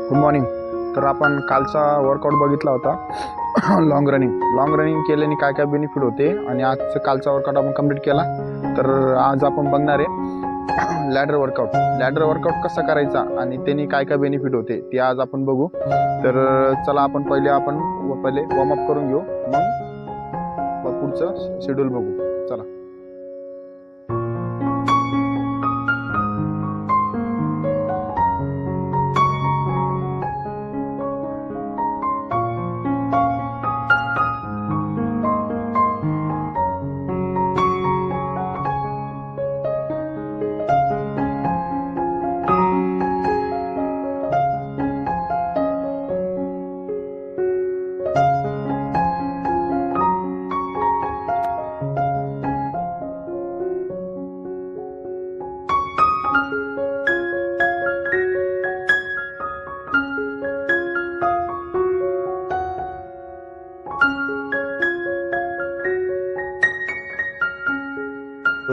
Good morning. तर आपण कालचा वर्कआउट बघितला होता लॉंग रनिंग केल्याने काय काय बेनिफिट होते आणि आजचं कालचा वर्कआउट आपण कंप्लीट केला. तर आज आपण बघणार आहे लॅडर वर्कआउट कसा करायचा आणि त्यांनी काय काय बेनिफिट होते ते आज आपण बघू. तर चला आपण पहिले वॉर्मअप करून घेऊ, मग पुढचं शेड्यूल बघू. चला.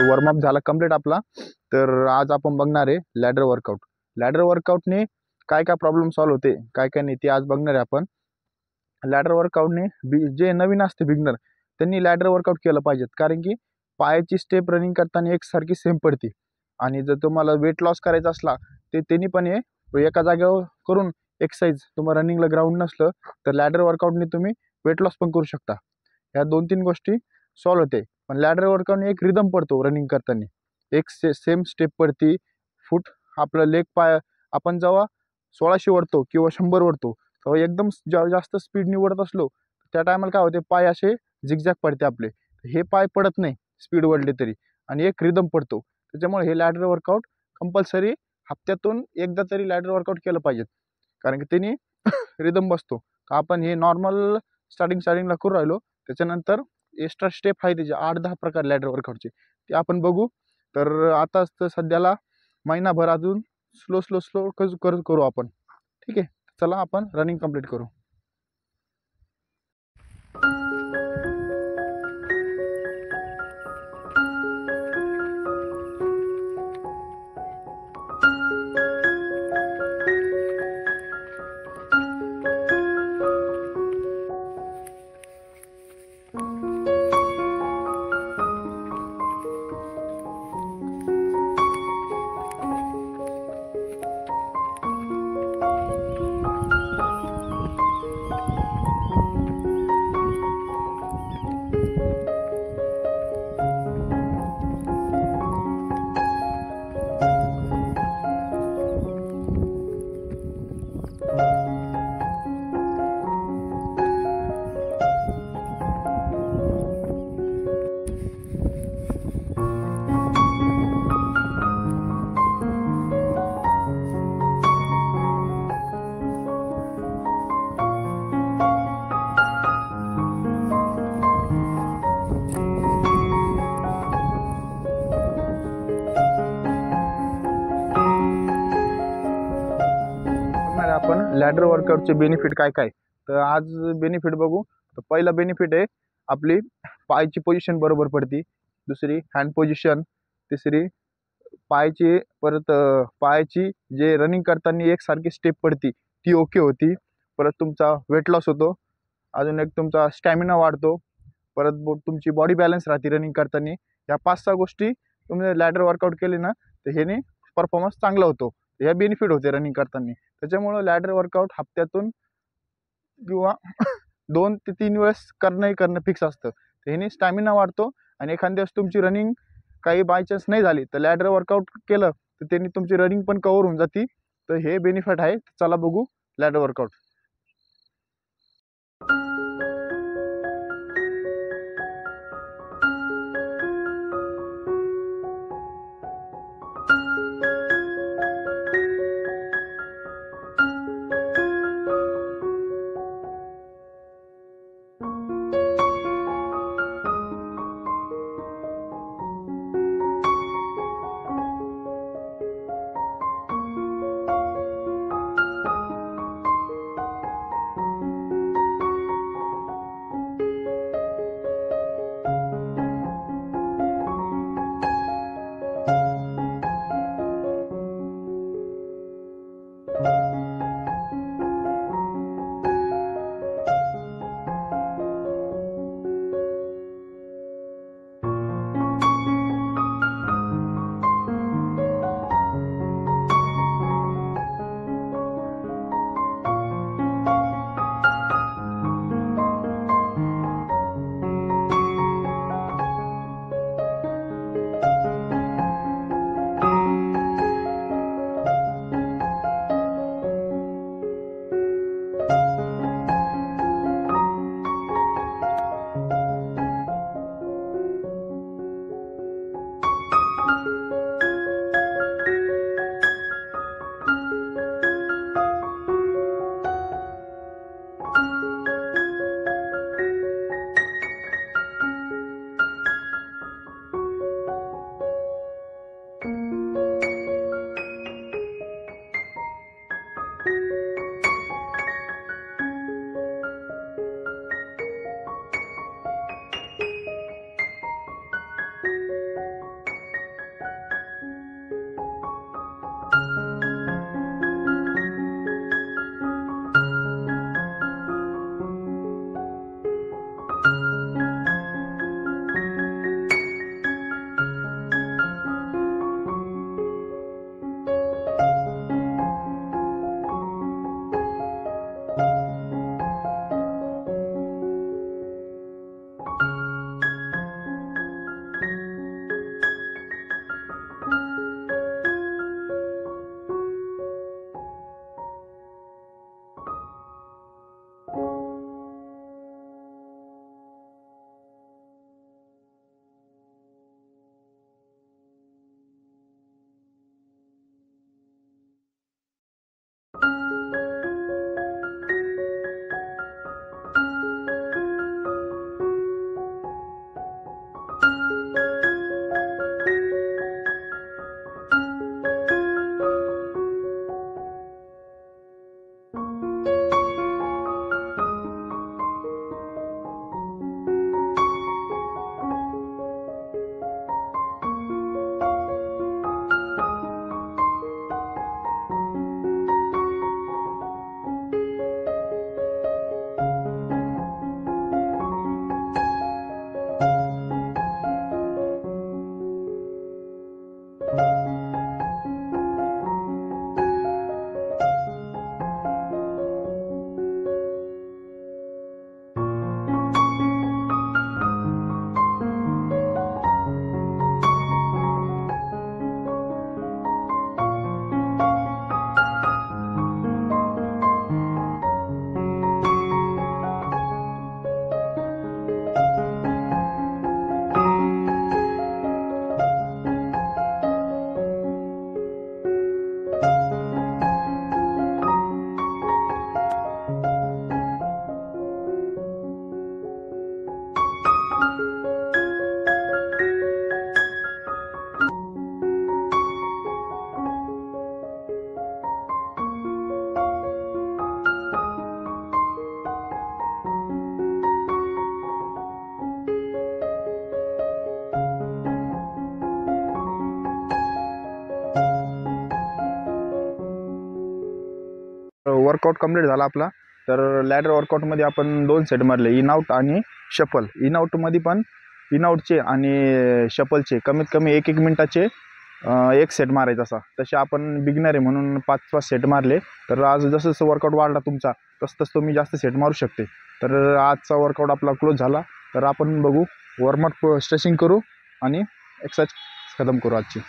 वॉर्मअप झाला कम्प्लीट आपला. तर आज आपण बघणार आहे लॅडर वर्कआउटने काय काय प्रॉब्लेम सॉल्व्ह होते, काय काय नाही ते आज बघणार आहे आपण. लॅडर वर्कआउटने जे नवीन असते बिगनर त्यांनी लॅडर वर्कआउट केलं पाहिजेत, कारण की पायाची स्टेप रनिंग करताना एकसारखी सेम पडते. आणि जर तुम्हाला वेट लॉस करायचा असला ते त्यांनी पण एका जागेवर करून एक्सरसाइज, तुम्हाला रनिंगला ग्राउंड नसलं तर लॅडर वर्कआउटने तुम्ही वेट लॉस पण करू शकता. ह्या 2-3 गोष्टी सॉल्व्ह होते. पण लॅडर वर्कआउटने एक रिदम पडतो रनिंग करताना, एक सेम स्टेप पडती. फूट आपलं लेग पाय आपण जेव्हा 1600 वरतो किंवा 100 वरतो तेव्हा एकदम जास्त स्पीड निवडत असलो त्या टायमाला काय होते, पाय असे झिगझॅग पडते आपले. हे पाय पडत नाही स्पीड वाढली तरी, आणि एक रिदम पडतो. त्याच्यामुळे हे लॅडर वर्कआउट कंपल्सरी हप्त्यातून एकदा तरी लॅडर वर्कआउट केलं पाहिजे, कारण की त्यांनी रिदम बसतो. तर आपण हे नॉर्मल स्टार्टिंगला करू राहिलो, त्याच्यानंतर एक्स्ट्रा स्टेप आहे त्याचे 8-10 प्रकार लॅडर वर्कआउटचे, ते आपण बघू. तर आता सध्याला महिनाभर अजून स्लो करू आपण. ठीक आहे, चला आपण रनिंग कंप्लीट करू. आपण लॅडर वर्कआउटचे बेनिफिट काय काय, तर आज बेनिफिट बघू. तर पहिला बेनिफिट आहे आपली पायची पोझिशन बरोबर पडती, दुसरी हँड पोझिशन, तिसरी पायाची, परत पायाची जे रनिंग करताना एकसारखी स्टेप पडती ती ओके होती. परत तुमचा वेट लॉस होतो, अजून एक तुमचा स्टॅमिना वाढतो, परत तुमची बॉडी बॅलन्स राहते रनिंग करताना. या 5-6 गोष्टी तुम्ही लॅडर वर्कआउट केली ना तर ह्याने परफॉर्मन्स चांगला होतो. ह्या बेनिफिट होते रनिंग करताना. त्याच्यामुळं लॅडर वर्कआउट हप्त्यातून किंवा 2 ते 3 वेळेस करणं फिक्स असतं. ह्याने स्टॅमिना वाढतो, आणि एखाद्या दिवस तुमची रनिंग काही बाय चान्स नाही झाली तर लॅडर वर्कआउट केलं तर त्यांनी तुमची रनिंग पण कव्हर होऊन जाते. तर हे बेनिफिट आहे. चला बघू लॅडर वर्कआउट. वर्कआउट कंप्लीट झाला आपला. तर लॅडर वर्कआउटमध्ये आपण 2 सेट मारले, इन आउट आणि शफल. इन आउटमध्ये पण इन आउटचे आणि शफलचे कमीत कमी 1-1 मिनिटाचे 1 सेट मारायचा असा. तसे आपण बिगिनर आहे म्हणून 5-5 सेट मारले. तर आज जसं जसं वर्कआउट वाढला तुमचा तसं तसं तुम्ही जास्त सेट मारू शकते. तर आजचा वर्कआउट आपला क्लोज झाला. तर आपण बघू वॉर्मअप स्ट्रेचिंग करू आणि एक्सरसाइज खतम करू आजची.